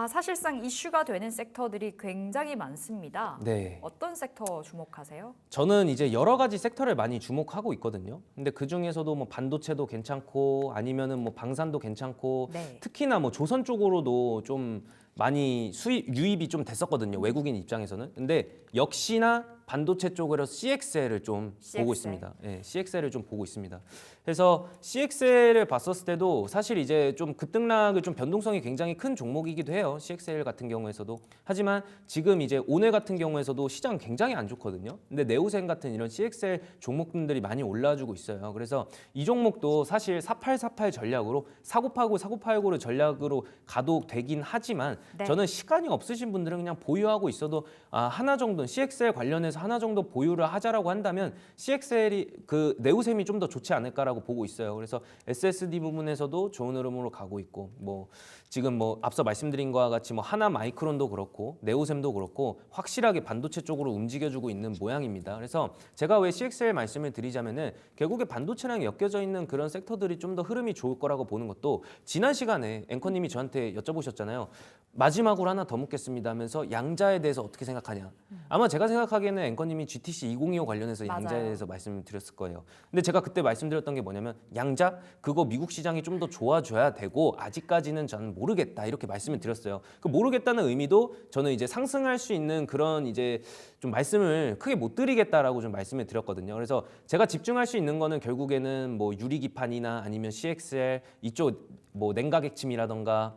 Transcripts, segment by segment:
사실상 이슈가 되는 섹터들이 굉장히 많습니다. 네. 어떤 섹터 주목하세요? 저는 이제 여러 가지 섹터를 많이 주목하고 있거든요. 근데 그 중에서도 뭐 반도체도 괜찮고 아니면은 뭐 방산도 괜찮고 네. 특히나 뭐 조선 쪽으로도 좀 많이 유입이 좀 됐었거든요. 외국인 입장에서는. 근데 역시나 반도체 쪽으로 CXL을 좀 보고 CXL. 있습니다. 예, CXL을 좀 보고 있습니다. 그래서 CXL을 봤었을 때도 사실 이제 좀 급등락을 좀 변동성이 굉장히 큰 종목이기도 해요. CXL 같은 경우에서도. 하지만 지금 이제 오늘 같은 경우에서도 시장 굉장히 안 좋거든요. 근데 네오셈 같은 이런 CXL 종목들이 많이 올라주고 있어요. 그래서 이 종목도 사실 4848 전략으로 사고팔고 사고팔고를 전략으로 가도 되긴 하지만 네. 저는 시간이 없으신 분들은 그냥 보유하고 있어도 하나 정도는 CXL 관련해서 하나 정도 보유를 하자라고 한다면 CXL이 그 네오셈이 좀 더 좋지 않을까라고 보고 있어요. 그래서 SSD 부분에서도 좋은 흐름으로 가고 있고 뭐 지금 뭐 앞서 말씀드린 것과 같이 뭐 하나 마이크론도 그렇고 네오셈도 그렇고 확실하게 반도체 쪽으로 움직여주고 있는 모양입니다. 그래서 제가 왜 CXL 말씀을 드리자면은 결국에 반도체랑 엮여져 있는 그런 섹터들이 좀 더 흐름이 좋을 거라고 보는 것도 지난 시간에 앵커님이 저한테 여쭤보셨잖아요. 마지막으로 하나 더 묻겠습니다 하면서 양자에 대해서 어떻게 생각하냐. 아마 제가 생각하기에는 앵커님이 GTC 2025 관련해서 양자에 맞아요. 대해서 말씀을 드렸을 거예요. 근데 제가 그때 말씀드렸던 게 뭐냐면 양자 그거 미국 시장이 좀 더 좋아져야 되고 아직까지는 저는 모르겠다 이렇게 말씀을 드렸어요. 그 모르겠다는 의미도 저는 이제 상승할 수 있는 그런 이제 좀 말씀을 크게 못 드리겠다라고 좀 말씀을 드렸거든요. 그래서 제가 집중할 수 있는 거는 결국에는 뭐 유리기판이나 아니면 CXL 이쪽 뭐 냉각 핵침이라던가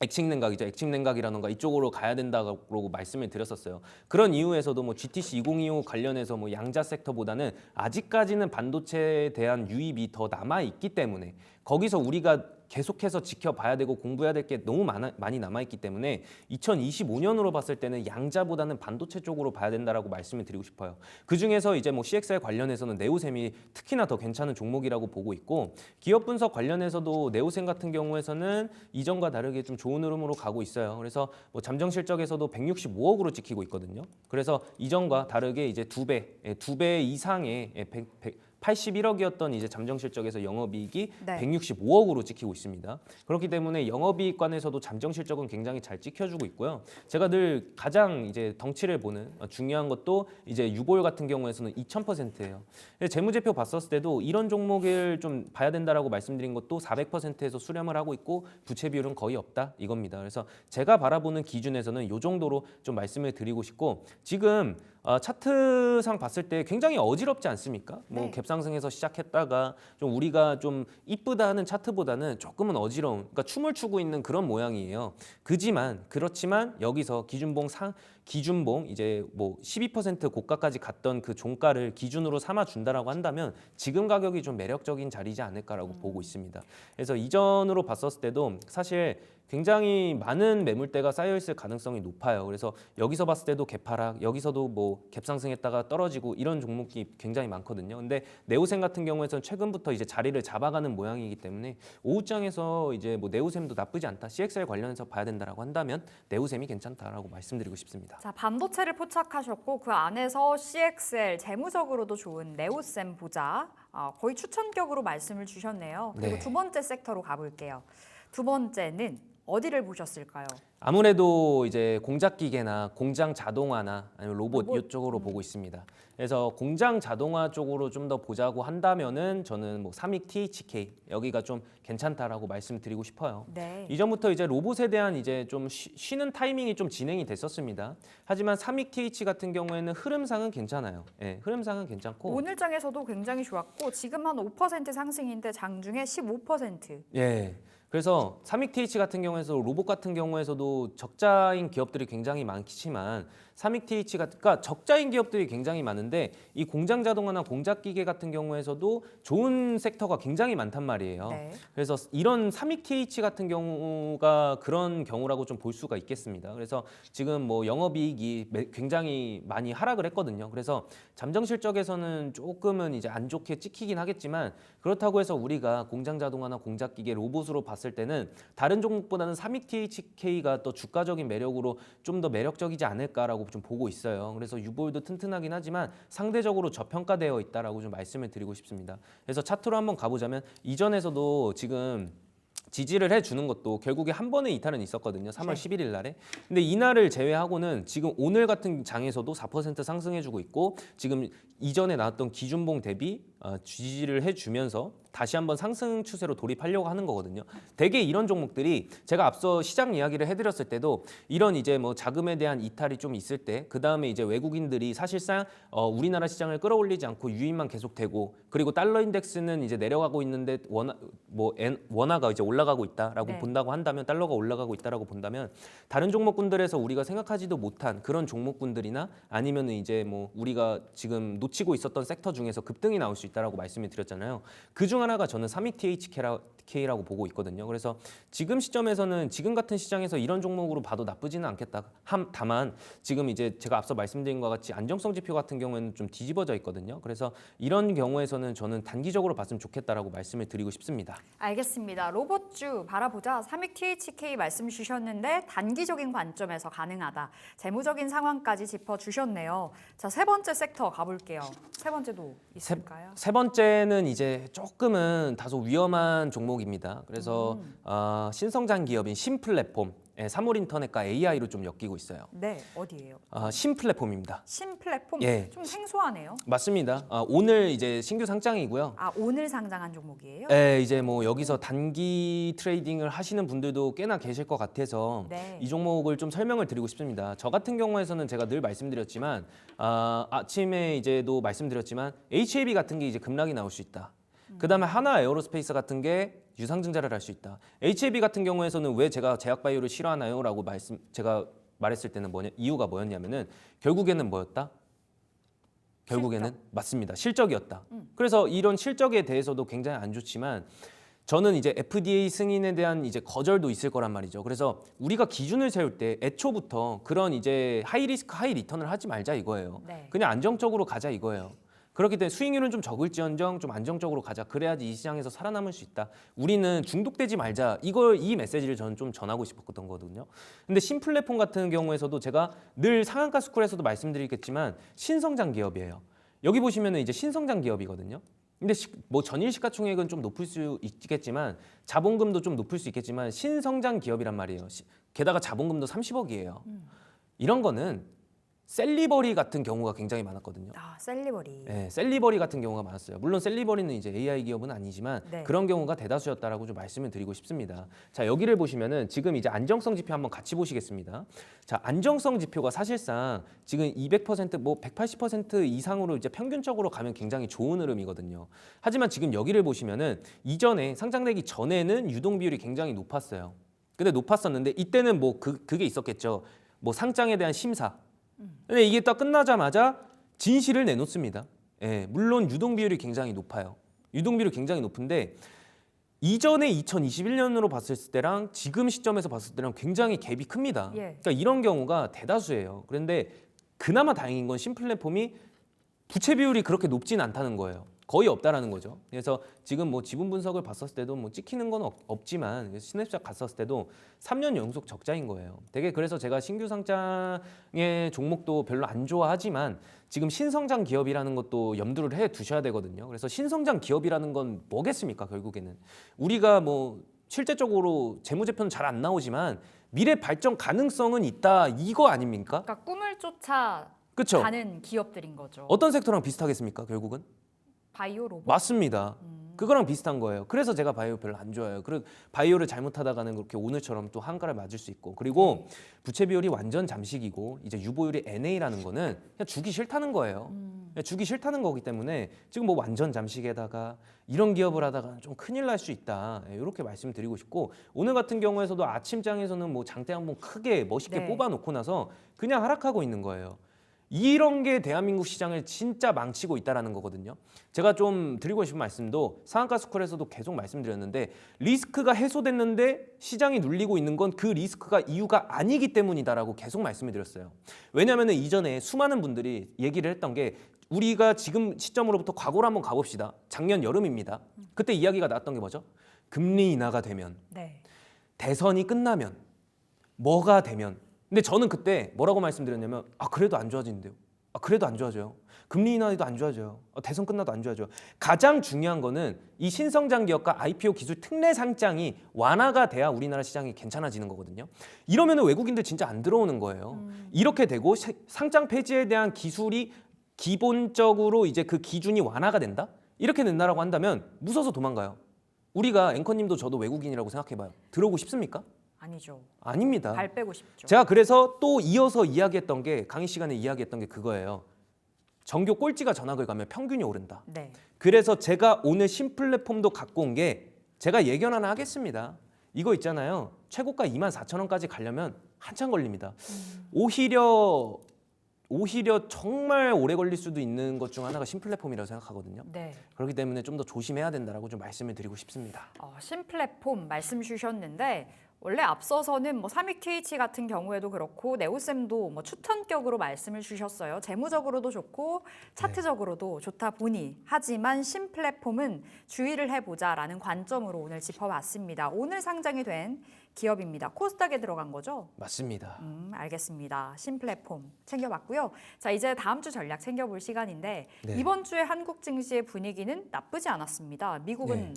액침냉각이죠. 액침냉각이라던가 이쪽으로 가야 된다고 말씀을 드렸었어요. 그런 이유에서도 뭐 GTC 2025 관련해서 뭐 양자 섹터보다는 아직까지는 반도체에 대한 유입이 더 남아 있기 때문에 거기서 우리가 계속해서 지켜봐야 되고 공부해야 될 게 너무 많이 남아있기 때문에 2025년으로 봤을 때는 양자보다는 반도체 쪽으로 봐야 된다라고 말씀을 드리고 싶어요. 그중에서 이제 뭐 CXL 관련해서는 네오셈이 특히나 더 괜찮은 종목이라고 보고 있고 기업 분석 관련해서도 네오셈 같은 경우에서는 이전과 다르게 좀 좋은 흐름으로 가고 있어요. 그래서 뭐 잠정 실적에서도 165억으로 찍히고 있거든요. 그래서 이전과 다르게 이제 두 배 이상의 81억이었던 이제 잠정 실적에서 영업이익이 네. 165억으로 찍히고 있습니다. 그렇기 때문에 영업이익관에서도 잠정 실적은 굉장히 잘 찍혀주고 있고요. 제가 늘 가장 이제 덩치를 보는 중요한 것도 이제 유볼 같은 경우에서는 2000%예요. 재무제표 봤었을 때도 이런 종목을 좀 봐야 된다라고 말씀드린 것도 400%에서 수렴을 하고 있고 부채 비율은 거의 없다 이겁니다. 그래서 제가 바라보는 기준에서는 이 정도로 좀 말씀을 드리고 싶고 지금 차트상 봤을 때 굉장히 어지럽지 않습니까? 뭐 네. 갭상승에서 시작했다가 좀 우리가 좀 이쁘다 하는 차트보다는 조금은 어지러운, 그러니까 춤을 추고 있는 그런 모양이에요. 그렇지만 여기서 기준봉 이제 뭐 12% 고가까지 갔던 그 종가를 기준으로 삼아 준다라고 한다면 지금 가격이 좀 매력적인 자리지 않을까라고 보고 있습니다. 그래서 이전으로 봤었을 때도 사실 굉장히 많은 매물대가 쌓여 있을 가능성이 높아요. 그래서 여기서 봤을 때도 개파락, 여기서도 뭐 갭상승했다가 떨어지고 이런 종목이 굉장히 많거든요. 근데 네오셈 같은 경우에서는 최근부터 이제 자리를 잡아가는 모양이기 때문에 오후장에서 이제 뭐 네오셈도 나쁘지 않다. CXL 관련해서 봐야 된다라고 한다면 네오셈이 괜찮다라고 말씀드리고 싶습니다. 자, 반도체를 포착하셨고 그 안에서 CXL 재무적으로도 좋은 네오셈 보자. 거의 추천격으로 말씀을 주셨네요. 그리고 네. 두 번째 섹터로 가볼게요. 두 번째는 어디를 보셨을까요? 아무래도 이제 공작 기계나 공장 자동화나 아니면 로봇 로봇. 이쪽으로 보고 있습니다. 그래서 공장 자동화 쪽으로 좀 더 보자고 한다면은 저는 뭐 삼익 THK 여기가 좀 괜찮다라고 말씀드리고 싶어요. 네. 이전부터 이제 로봇에 대한 이제 좀 쉬는 타이밍이 좀 진행이 됐었습니다. 하지만 삼익 TH 같은 경우에는 흐름상은 괜찮아요. 예, 흐름상은 괜찮고 오늘 장에서도 굉장히 좋았고 지금 한 5% 상승인데 장중에 15%. 예. 그래서 삼익 TH 같은 경우에서 로봇 같은 경우에서도 적자인 기업들이 굉장히 많지만 삼익 TH가 그러니까 적자인 기업들이 굉장히 많은데 이 공장 자동화나 공작 기계 같은 경우에서도 좋은 섹터가 굉장히 많단 말이에요. 네. 그래서 이런 삼익 TH 같은 경우가 그런 경우라고 좀 볼 수가 있겠습니다. 그래서 지금 뭐 영업이익이 굉장히 많이 하락을 했거든요. 그래서 잠정 실적에서는 조금은 이제 안 좋게 찍히긴 하겠지만 그렇다고 해서 우리가 공장 자동화나 공작 기계 로봇으로 봤을 때는 다른 종목보다는 삼익 THK가 또 주가적인 매력으로 좀 더 매력적이지 않을까라고 좀 보고 있어요. 그래서 유볼도 튼튼하긴 하지만 상대적으로 저평가되어 있다라고 좀 말씀을 드리고 싶습니다. 그래서 차트로 한번 가보자면 이전에서도 지금 지지를 해주는 것도 결국에 한 번의 이탈은 있었거든요. 3월 네. 11일 날에. 근데 이날을 제외하고는 지금 오늘 같은 장에서도 4% 상승해주고 있고 지금 이전에 나왔던 기준봉 대비 지지를 해주면서 다시 한번 상승 추세로 돌입하려고 하는 거거든요. 대개 이런 종목들이 제가 앞서 시장 이야기를 해드렸을 때도 이런 이제 뭐 자금에 대한 이탈이 좀 있을 때 그 다음에 이제 외국인들이 사실상 우리나라 시장을 끌어올리지 않고 유입만 계속되고 그리고 달러 인덱스는 이제 내려가고 있는데 원화가 이제 올라가고 있다라고 네. 본다고 한다면 달러가 올라가고 있다라고 본다면 다른 종목군들에서 우리가 생각하지도 못한 그런 종목군들이나 아니면은 이제 뭐 우리가 지금 놓치고 있었던 섹터 중에서 급등이 나올 수 있다라고 말씀을 드렸잖아요. 그중 하나가 저는 삼익 THK라고 보고 있거든요. 그래서 지금 시점에서는 지금 같은 시장에서 이런 종목으로 봐도 나쁘지는 않겠다. 다만 지금 이제 제가 앞서 말씀드린 것과 같이 안정성 지표 같은 경우에는 좀 뒤집어져 있거든요. 그래서 이런 경우에서는 저는 단기적으로 봤으면 좋겠다라고 말씀을 드리고 싶습니다. 알겠습니다. 로봇주 바라보자 삼익 THK 말씀 주셨는데 단기적인 관점에서 가능하다. 재무적인 상황까지 짚어주셨네요. 자, 세 번째 섹터 가볼게요. 세 번째도 있을까요? 세 번째는 이제 조금은 다소 위험한 종목입니다. 그래서 신성장 기업인 신플랫폼, 사물인터넷과 AI로 좀 엮이고 있어요. 네, 어디예요? 신플랫폼입니다. 신플랫폼? 예. 좀 생소하네요. 맞습니다. 오늘 이제 신규 상장이고요. 아, 오늘 상장한 종목이에요? 이제 뭐 여기서 단기 트레이딩을 하시는 분들도 꽤나 계실 것 같아서 네. 이 종목을 좀 설명을 드리고 싶습니다. 저 같은 경우에서는 제가 늘 말씀드렸지만 아침에 이제도 말씀드렸지만 HAB 같은 게 이제 급락이 나올 수 있다. 그다음에 하나 에어로스페이스 같은 게 유상증자를 할 수 있다. HAB 같은 경우에서는 왜 제가 제약바이오를 싫어하나요?라고 제가 말했을 때는 이유가 뭐였냐면은 결국에는 뭐였다? 결국에는 맞습니다. 실적이었다. 그래서 이런 실적에 대해서도 굉장히 안 좋지만 저는 이제 FDA 승인에 대한 이제 거절도 있을 거란 말이죠. 그래서 우리가 기준을 세울 때 애초부터 그런 이제 하이 리스크 하이 리턴을 하지 말자 이거예요. 네. 그냥 안정적으로 가자 이거예요. 그렇기 때문에 수익률은 좀 적을지언정 좀 안정적으로 가자. 그래야지 이 시장에서 살아남을 수 있다. 우리는 중독되지 말자. 이 메시지를 저는 좀 전하고 싶었던 거거든요. 근데 신플랫폼 같은 경우에서도 제가 늘 상한가 스쿨에서도 말씀드리겠지만 신성장 기업이에요. 여기 보시면은 이제 신성장 기업이거든요. 근데 뭐 전일 시가총액은 좀 높을 수 있겠지만 자본금도 좀 높을 수 있겠지만 신성장 기업이란 말이에요. 게다가 자본금도 30억이에요. 이런 거는 셀리버리 같은 경우가 굉장히 많았거든요. 아, 셀리버리. 네, 셀리버리 같은 경우가 많았어요. 물론 셀리버리는 이제 AI 기업은 아니지만 네. 그런 경우가 대다수였다라고 좀 말씀을 드리고 싶습니다. 자, 여기를 보시면은 지금 이제 안정성 지표 한번 같이 보시겠습니다. 자, 안정성 지표가 사실상 지금 200% 뭐 180% 이상으로 이제 평균적으로 가면 굉장히 좋은 흐름이거든요. 하지만 지금 여기를 보시면은 이전에 상장되기 전에는 유동 비율이 굉장히 높았어요. 근데 높았었는데 이때는 뭐 그게 있었겠죠. 뭐 상장에 대한 심사. 근데 이게 딱 끝나자마자 진실을 내놓습니다. 물론 유동 비율이 굉장히 높아요. 유동 비율이 굉장히 높은데 이전에 2021년으로 봤을 때랑 지금 시점에서 봤을 때랑 굉장히 갭이 큽니다. 예. 그러니까 이런 경우가 대다수예요. 그런데 그나마 다행인 건 신플랫폼이 부채 비율이 그렇게 높진 않다는 거예요. 거의 없다라는 거죠. 그래서 지금 뭐 지분 분석을 봤었을 때도 뭐 찍히는 건 없지만 스냅샷 갔었을 때도 3년 연속 적자인 거예요. 되게 그래서 제가 신규 상장의 종목도 별로 안 좋아하지만 지금 신성장 기업이라는 것도 염두를 해 두셔야 되거든요. 그래서 신성장 기업이라는 건 뭐겠습니까? 결국에는 우리가 뭐 실제적으로 재무제표는 잘 안 나오지만 미래 발전 가능성은 있다 이거 아닙니까? 그러니까 꿈을 쫓아 그렇죠? 가는 기업들인 거죠. 어떤 섹터랑 비슷하겠습니까? 결국은? 바이오 로봇. 맞습니다. 그거랑 비슷한 거예요. 그래서 제가 바이오 별로 안 좋아해요. 그리고 바이오를 잘못하다가는 그렇게 오늘처럼 또 한가를 맞을 수 있고 그리고 부채 비율이 완전 잠식이고 이제 유보율이 NA라는 거는 그냥 주기 싫다는 거예요. 그냥 주기 싫다는 거기 때문에 지금 뭐 완전 잠식에다가 이런 기업을 하다가 좀 큰일 날 수 있다. 이렇게 말씀드리고 싶고 오늘 같은 경우에서도 아침장에서는 뭐 장대 한번 크게 멋있게 네. 뽑아놓고 나서 그냥 하락하고 있는 거예요. 이런 게 대한민국 시장을 진짜 망치고 있다라는 거거든요. 제가 좀 드리고 싶은 말씀도 상한가 스쿨에서도 계속 말씀드렸는데 리스크가 해소됐는데 시장이 눌리고 있는 건 그 리스크가 이유가 아니기 때문이다라고 계속 말씀을 드렸어요. 왜냐하면 이전에 수많은 분들이 얘기를 했던 게 우리가 지금 시점으로부터 과거로 한번 가봅시다. 작년 여름입니다. 그때 이야기가 나왔던 게 뭐죠? 금리 인하가 되면 네. 대선이 끝나면 뭐가 되면 근데 저는 그때 뭐라고 말씀드렸냐면 그래도 안 좋아지는데요. 그래도 안 좋아져요. 금리 인하도 안 좋아져요. 대선 끝나도 안 좋아져요. 가장 중요한 거는 이 신성장 기업과 IPO 기술 특례 상장이 완화가 돼야 우리나라 시장이 괜찮아지는 거거든요. 이러면 외국인들 진짜 안 들어오는 거예요. 이렇게 되고 상장 폐지에 대한 기술이 기본적으로 이제 그 기준이 완화가 된다? 이렇게 된다라고 한다면 무서워서 도망가요. 우리가 앵커님도 저도 외국인이라고 생각해봐요. 들어오고 싶습니까? 아니죠. 아닙니다. 발 빼고 싶죠. 제가 그래서 또 이어서 이야기했던 게 강의 시간에 이야기했던 게 그거예요. 전교 꼴찌가 전학을 가면 평균이 오른다. 네. 그래서 제가 오늘 신플랫폼도 갖고 온 게 제가 예견 하나 하겠습니다. 이거 있잖아요. 최고가 24,000원까지 가려면 한참 걸립니다. 오히려 정말 오래 걸릴 수도 있는 것 중 하나가 신플랫폼이라고 생각하거든요. 네. 그렇기 때문에 좀 더 조심해야 된다라고 좀 말씀을 드리고 싶습니다. 신플랫폼 말씀 주셨는데 원래 앞서서는 뭐 삼익TH 같은 경우에도 그렇고 네오쌤도 뭐 추천격으로 말씀을 주셨어요. 재무적으로도 좋고 차트적으로도 좋다 보니 하지만 신플랫폼은 주의를 해보자라는 관점으로 오늘 짚어봤습니다. 오늘 상장이 된 기업입니다. 코스닥에 들어간 거죠? 맞습니다. 알겠습니다. 신플랫폼 챙겨봤고요. 자, 이제 다음 주 전략 챙겨볼 시간인데 네. 이번 주에 한국 증시의 분위기는 나쁘지 않았습니다. 미국은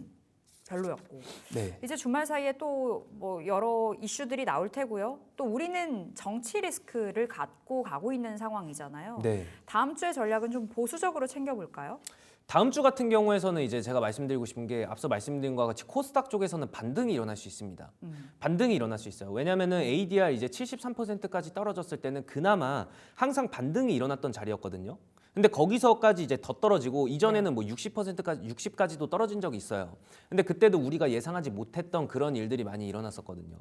별로였고 네. 이제 주말 사이에 또 뭐 여러 이슈들이 나올 테고요. 또 우리는 정치 리스크를 갖고 가고 있는 상황이잖아요. 네. 다음 주의 전략은 좀 보수적으로 챙겨볼까요? 다음 주 같은 경우에서는 이제 제가 말씀드리고 싶은 게 앞서 말씀드린 것과 같이 코스닥 쪽에서는 반등이 일어날 수 있습니다. 반등이 일어날 수 있어요. 왜냐하면은 ADR 이제 73%까지 떨어졌을 때는 그나마 항상 반등이 일어났던 자리였거든요. 근데 거기서까지 이제 더 떨어지고 이전에는 뭐 60%까지 60까지도 떨어진 적이 있어요. 근데 그때도 우리가 예상하지 못했던 그런 일들이 많이 일어났었거든요.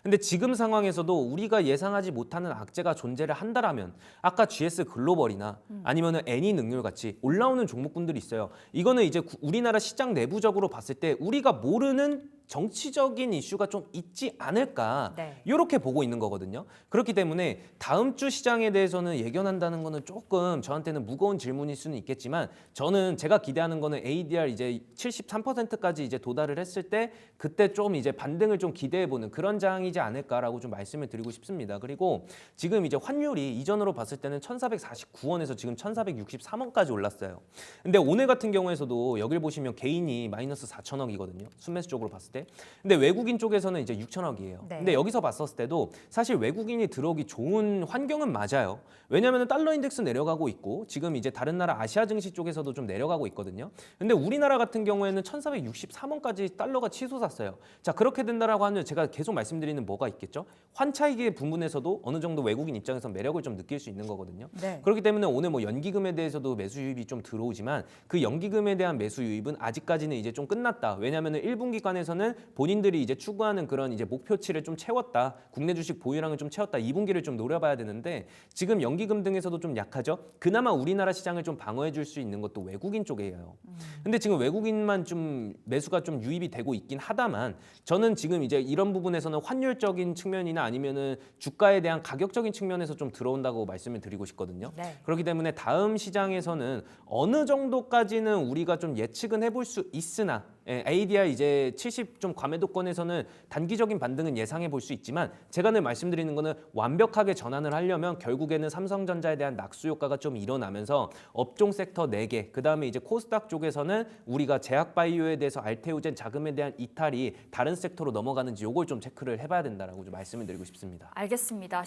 근데 지금 상황에서도 우리가 예상하지 못하는 악재가 존재를 한다라면 아까 GS 글로벌이나 아니면은 애니능률 같이 올라오는 종목군들이 있어요. 이거는 이제 우리나라 시장 내부적으로 봤을 때 우리가 모르는 정치적인 이슈가 좀 있지 않을까 네. 이렇게 보고 있는 거거든요. 그렇기 때문에 다음 주 시장에 대해서는 예견한다는 거는 조금 저한테는 무거운 질문일 수는 있겠지만 저는 제가 기대하는 거는 ADR 이제 73%까지 이제 도달을 했을 때 그때 좀 이제 반등을 좀 기대해 보는 그런 장이지 않을까라고 좀 말씀을 드리고 싶습니다. 그리고 지금 이제 환율이 이전으로 봤을 때는 1,449원에서 지금 1,463원까지 올랐어요. 근데 오늘 같은 경우에서도 여길 보시면 개인이 마이너스 4천억이거든요. 순매수 쪽으로 봤을 때. 근데 외국인 쪽에서는 이제 6천억이에요. 네. 근데 여기서 봤었을 때도 사실 외국인이 들어오기 좋은 환경은 맞아요. 왜냐하면 달러 인덱스 내려가고 있고 지금 이제 다른 나라 아시아 증시 쪽에서도 좀 내려가고 있거든요. 근데 우리나라 같은 경우에는 1,463원까지 달러가 치솟았어요. 자, 그렇게 된다라고 하면 제가 계속 말씀드리는 뭐가 있겠죠? 환차익의 부분에서도 어느 정도 외국인 입장에서 매력을 좀 느낄 수 있는 거거든요. 네. 그렇기 때문에 오늘 뭐 연기금에 대해서도 매수 유입이 좀 들어오지만 그 연기금에 대한 매수 유입은 아직까지는 이제 좀 끝났다. 왜냐하면 1분기간에서는 본인들이 이제 추구하는 그런 이제 목표치를 좀 채웠다. 국내 주식 보유량을 좀 채웠다. 2분기를 좀 노려봐야 되는데 지금 연기금 등에서도 좀 약하죠. 그나마 우리나라 시장을 좀 방어해 줄 수 있는 것도 외국인 쪽이에요. 근데 지금 외국인만 좀 매수가 좀 유입이 되고 있긴 하다만 저는 지금 이제 이런 부분에서는 환율적인 측면이나 아니면은 주가에 대한 가격적인 측면에서 좀 들어온다고 말씀을 드리고 싶거든요. 네. 그렇기 때문에 다음 시장에서는 어느 정도까지는 우리가 좀 예측은 해볼 수 있으나 ADR 이제 70 좀 과매도권에서는 단기적인 반등은 예상해 볼 수 있지만 제가 늘 말씀드리는 거는 완벽하게 전환을 하려면 결국에는 삼성전자에 대한 낙수 효과가 좀 일어나면서 업종 섹터 4개 그다음에 이제 코스닥 쪽에서는 우리가 제약바이오에 대해서 알테오젠 자금에 대한 이탈이 다른 섹터로 넘어가는지 요걸 좀 체크를 해봐야 된다라고 좀 말씀을 드리고 싶습니다. 알겠습니다.